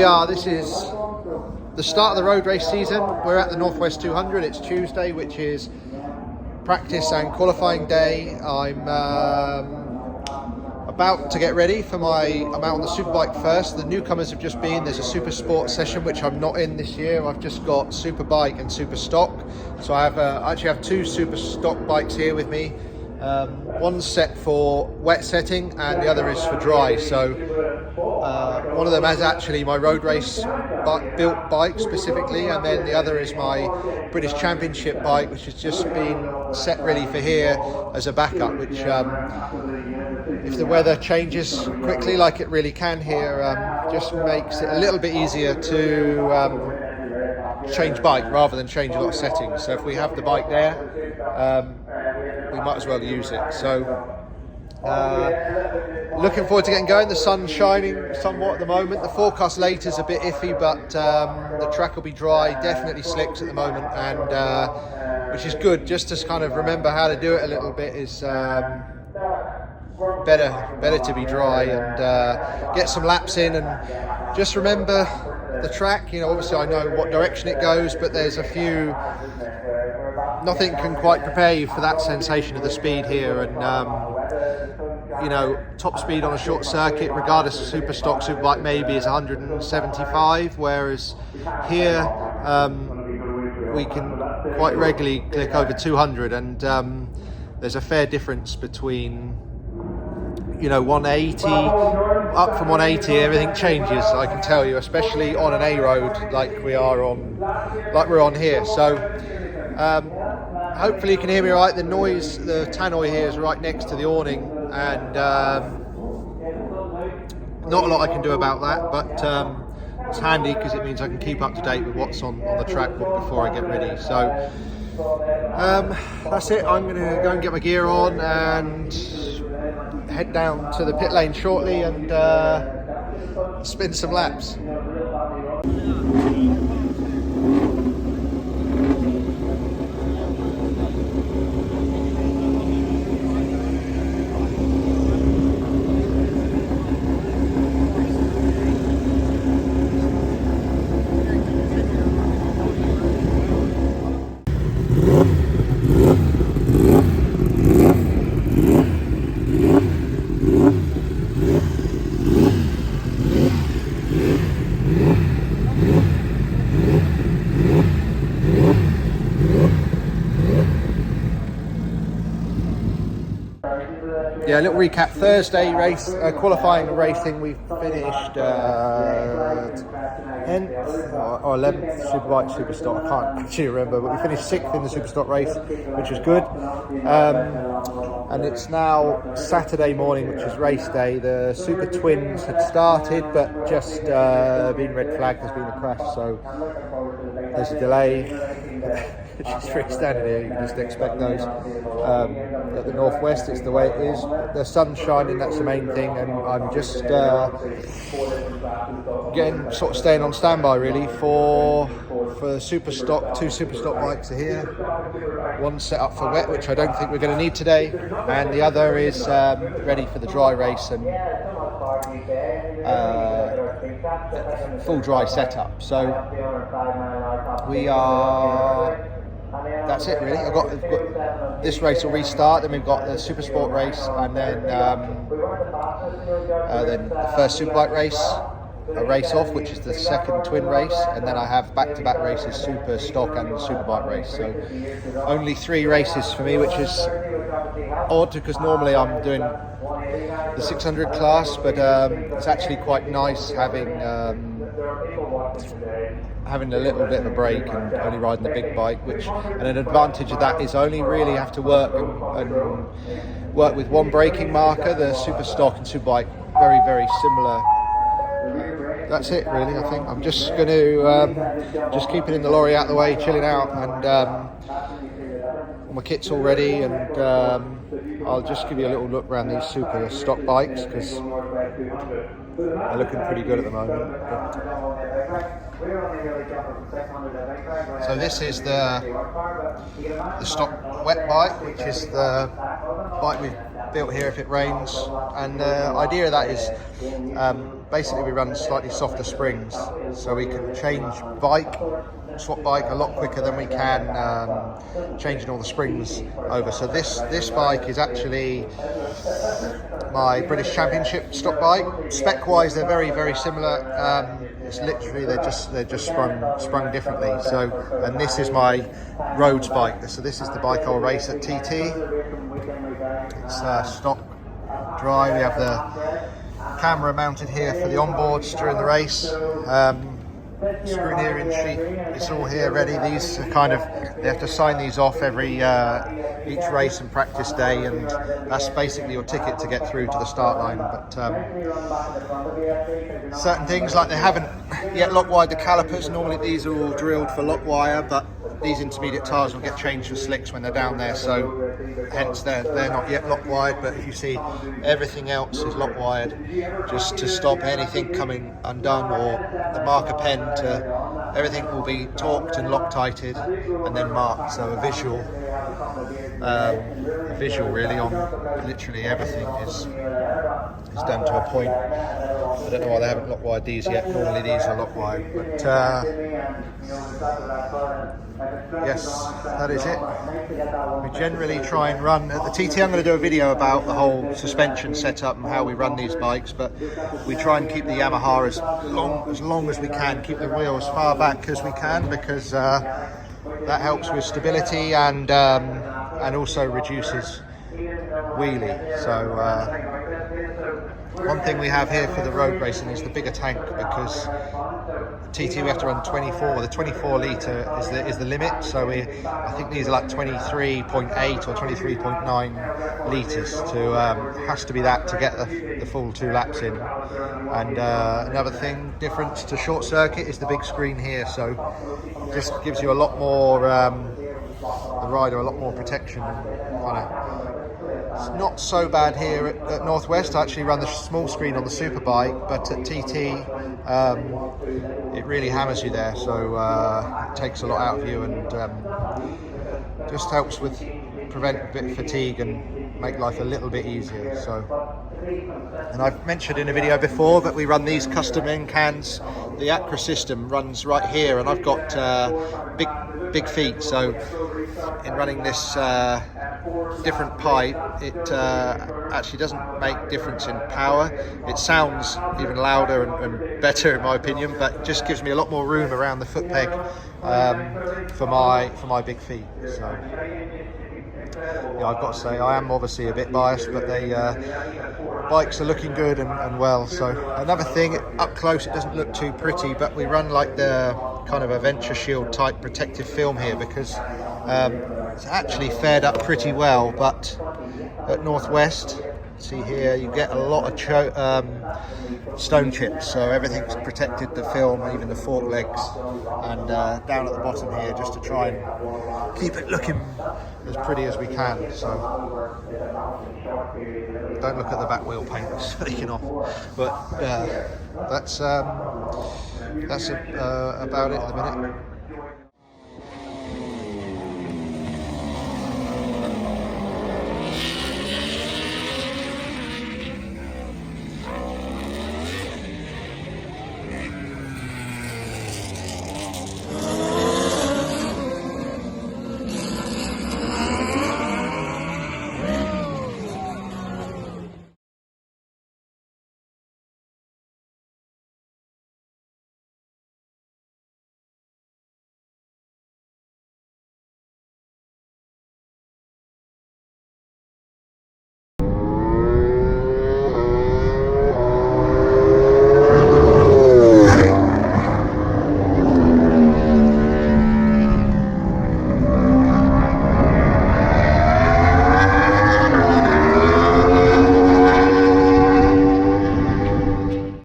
we are. This is the start of the road race season. We're at the Northwest 200. It's Tuesday, which is practice and qualifying day. I'm about to get ready for I'm out on the superbike first. The newcomers have just been. There's a super sport session which I'm not in this year. I've just got superbike and superstock. So I actually have two superstock bikes here with me. One's set for wet setting and the other is for dry. So one of them has actually my road race built bike specifically, and then the other is my British Championship bike, which has just been set ready for here as a backup, which if the weather changes quickly like it really can here, just makes it a little bit easier to change bike rather than change a lot of settings. So if we have the bike there, we might as well use it. So looking forward to getting going. The sun's shining somewhat at the moment. The forecast later is a bit iffy, but the track will be dry, definitely slicks at the moment, and which is good. Just to kind of remember how to do it a little bit is better to be dry and get some laps in, and just remember the track. You know, obviously I know what direction it goes, but there's a few, nothing can quite prepare you for that sensation of the speed here. And you know, top speed on a short circuit, regardless of superstock, superbike maybe, is 175, whereas here we can quite regularly click over 200, and there's a fair difference between, you know, 180 up from 180. Everything changes, I can tell you, especially on an A road like we're on here. So hopefully you can hear me right. The noise, the tannoy here is right next to the awning, and not a lot I can do about that, but it's handy because it means I can keep up to date with what's on the track before I get ready. So that's it. I'm going to go and get my gear on and head down to the pit lane shortly and spin some laps. Yeah, a little recap. Thursday race, qualifying racing, we finished 10th or 11th, Superbike, Superstock, I can't actually remember, but we finished 6th in the Superstock race, which was good. And it's now Saturday morning, which is race day. The Super Twins had started, but just been red flagged, there's been a crash, so there's a delay. It's pretty standard here, you can just expect those. At the Northwest, it's the way it is. The sun's shining, that's the main thing, and I'm just staying on standby really for Superstock. Two Superstock bikes are here. One's set up for wet, which I don't think we're going to need today, and the other is ready for the dry race and full dry setup. So we are. That's it really. I've got this race will restart, then we've got the Super Sport race, and then the first Superbike race, a race off, which is the second twin race, and then I have back-to-back races, Super Stock and Superbike race. So only 3 races for me, which is odd because normally I'm doing the 600 class, but it's actually quite nice having a little bit of a break and only riding the big bike, and an advantage of that is I only really have to work and work with one braking marker. The Superstock and Superbike, very, very similar. That's it really. I think I'm just going to just keep it in the lorry out the way, chilling out, and all my kit's all ready, and I'll just give you a little look around these super stock bikes because they're looking pretty good at the moment. So this is the stock wet bike, which is the bike we've built here if it rains, and the idea of that is basically we run slightly softer springs, so we can swap bike a lot quicker than we can changing all the springs over. So this bike is actually my British Championship stock bike. Spec wise they're very similar. It's literally they're just sprung differently. So, and this is my roads bike. So this is the bike I'll race at TT. It's stock dry. We have the camera mounted here for the onboards during the race. Screw here in sheet, it's all here ready. These are kind of, they have to sign these off every each race and practice day, and that's basically your ticket to get through to the start line. But certain things, like they haven't yet lock wired the calipers. Normally these are all drilled for lock wire, but these intermediate tyres will get changed for slicks when they're down there, so hence they're not yet lock wired. But if you see, everything else is lock wired, just to stop anything coming undone, or the marker pen to everything will be torqued and Loctited and then marked. So a visual really on literally everything is done to a point. I don't know why they haven't lock wired these yet. Normally these are lock wired, but yes, that is it. We generally try and run at the TT. I'm going to do a video about the whole suspension setup and how we run these bikes, but we try and keep the Yamaha as long as we can, keep the wheel as far back as we can, because that helps with stability and also reduces wheelie. So one thing we have here for the road racing is the bigger tank, because TT we have to run 24. The 24 litre is the limit. So I think these are like 23.8 or 23.9 litres. Has to be that to get the full 2 laps in. And another thing different to short circuit is the big screen here. So just gives you a lot more, the rider a lot more protection. It's not so bad here at Northwest. I actually run the small screen on the Superbike, but at TT it really hammers you there, so it takes a lot out of you, and just helps with prevent a bit of fatigue and make life a little bit easier. So, and I've mentioned in a video before that we run these custom end cans. The Acra system runs right here, and I've got big feet, so in running this different pipe, it actually doesn't make difference in power. It sounds even louder and better in my opinion, but just gives me a lot more room around the foot peg for my big feet. So yeah, I've got to say I am obviously a bit biased, but they bikes are looking good and well. So another thing, up close it doesn't look too pretty, but we run like the kind of a Venture Shield type protective film here, because it's actually fared up pretty well. But at Northwest, see here, you get a lot of stone chips, so everything's protected, the film, even the fork legs, and down at the bottom here, just to try and keep it looking as pretty as we can. So don't look at the back wheel paint, it's taking off. But that's about it at the minute.